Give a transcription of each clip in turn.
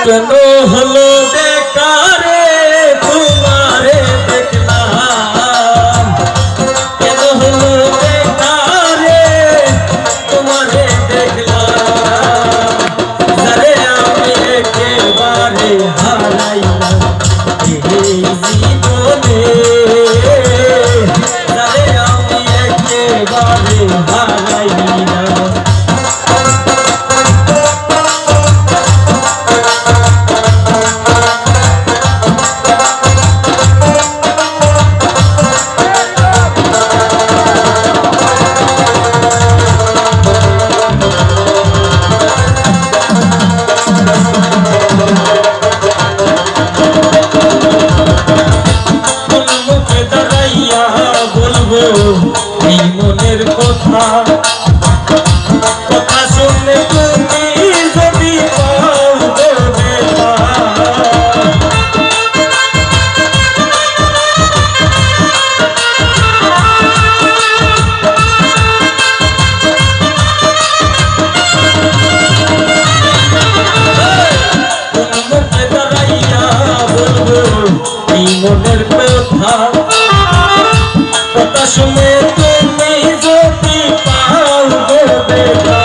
কেন হলো বেকারে তোমারে দেখলাম, কেন হলো বেকারে তোমারে দেখলাম, যারে আমি একেবারে হারাইলাম এই জীবনে, যারে আমি একেবারে হারাইলাম। এই মনের কথা কথা শুনে তুমি যদি পাও দেবে না, মুখে দাঁড়াইয়া বলবো এই মনের কথা কথা শুনে তুমি যদি পাও দেবে না,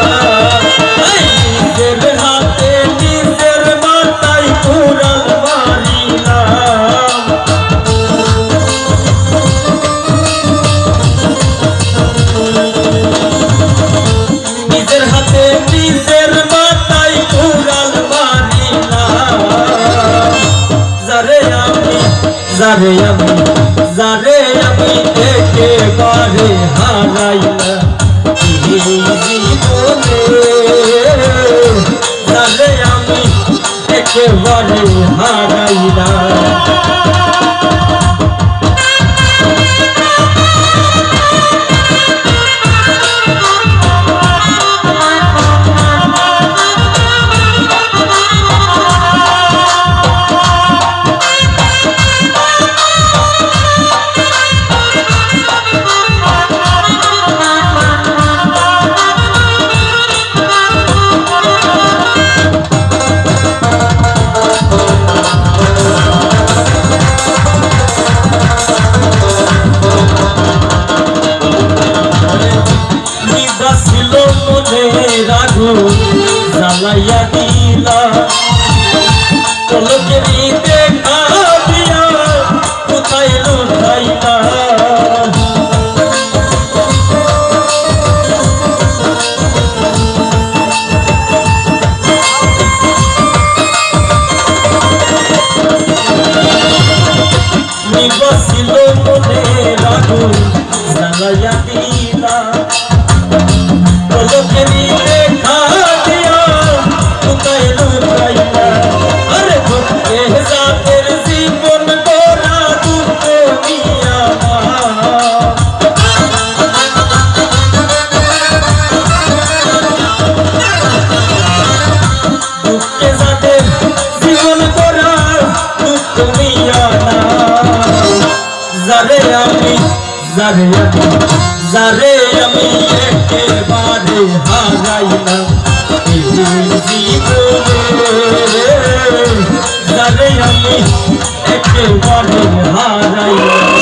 নিজের হাতে নিজের মাথায় কুড়াল মারিলাম, নিজের হাতে নিজের মাথায় কুড়াল মারিলাম, যারে আমি একেবারে হারাইলাম এই জীবনে, যারে আমি একেবারে হারাইলাম। জ্বালাইয়া দিলা পলকেরই দেখা দিয়া কোথায় লুকাইলা, নিবাসিল মনের আগুন জ্বালাইয়া দিলা পলকেরই দেখা দিয়া কোথায় লুকাইলা, আরে ভক্তে জাতের জীবন গড়া দুঃখ নিয়া দুঃখে জাতের জীবন গড়া দুঃখ নিয়া না, যারে আমি একেবারে হারাইলাম এই জীবনে, যারে আমি একেবারে হারাইলাম।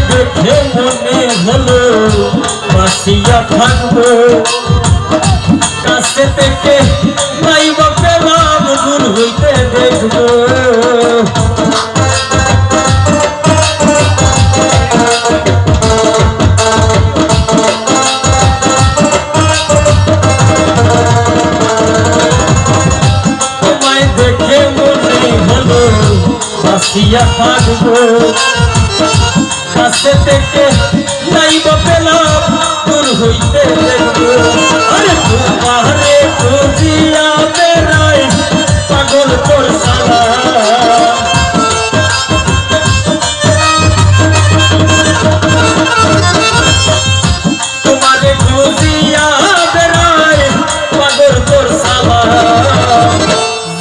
দেখে মনে হলো বাসিয়া থাকবো, কাছে থেকে নাইবা পেলাম দূর হইতে দেখবো, তোমায় দেখে মনে হলো বাসিয়া থাকবো কাছে থেকে নাইব পেলাম দূর হইতে দেখবো আরে তোমারে খুঁজিয়া বেড়াই পাগল তোর সালা তোমারে খুঁজিয়া বেড়াই পাগল তোর সালা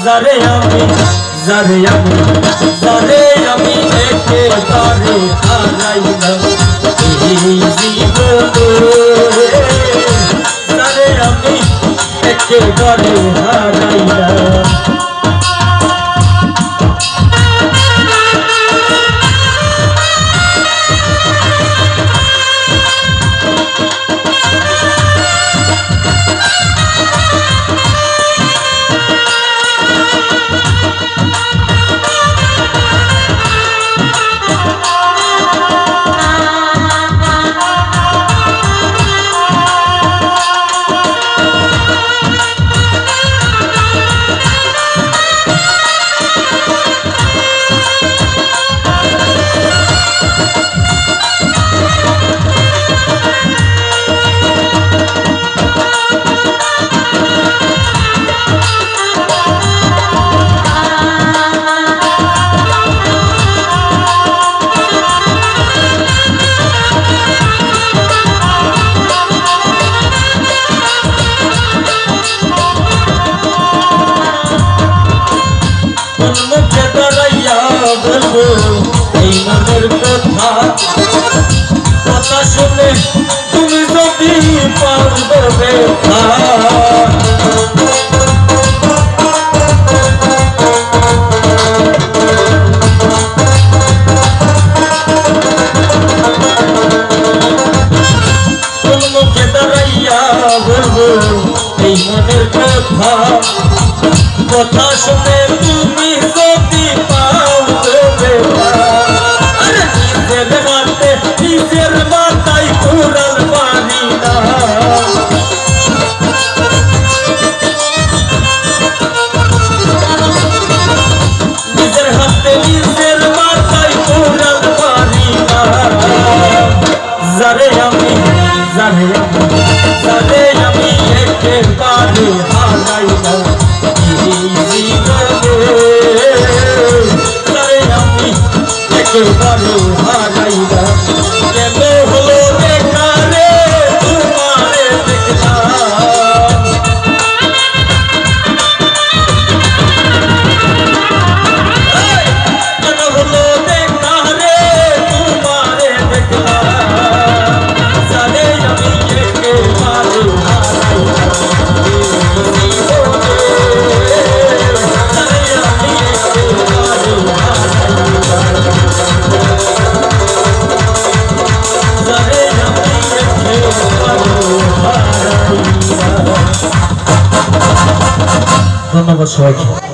যারে আমি একেবারে হারাইলাম এই জীবনে যারে আমি একেবারে হারাইলাম মুখে দাঁড়াইয়া বলবো এই মনের কথা কথা শুনে তুমি যদি পারবে ব্যথা মুখে দাঁড়াইয়া বলবো এই মনের কথা কথা শুনে তুমি যদি পাও আরে নিজের মাথায় কুড়াল পারি না নিজের হাতে নিজের মাথায় কুড়াল পারি না যারে আমি একেবারে হারাইলাম একেবারে হারাইলাম কেন হলো বেকারে তোমারে দেখলাম কেন হলো বেকারে তোমারে দেখলাম জানে আমি একেবারে ধন্যবাদ সবাইকে।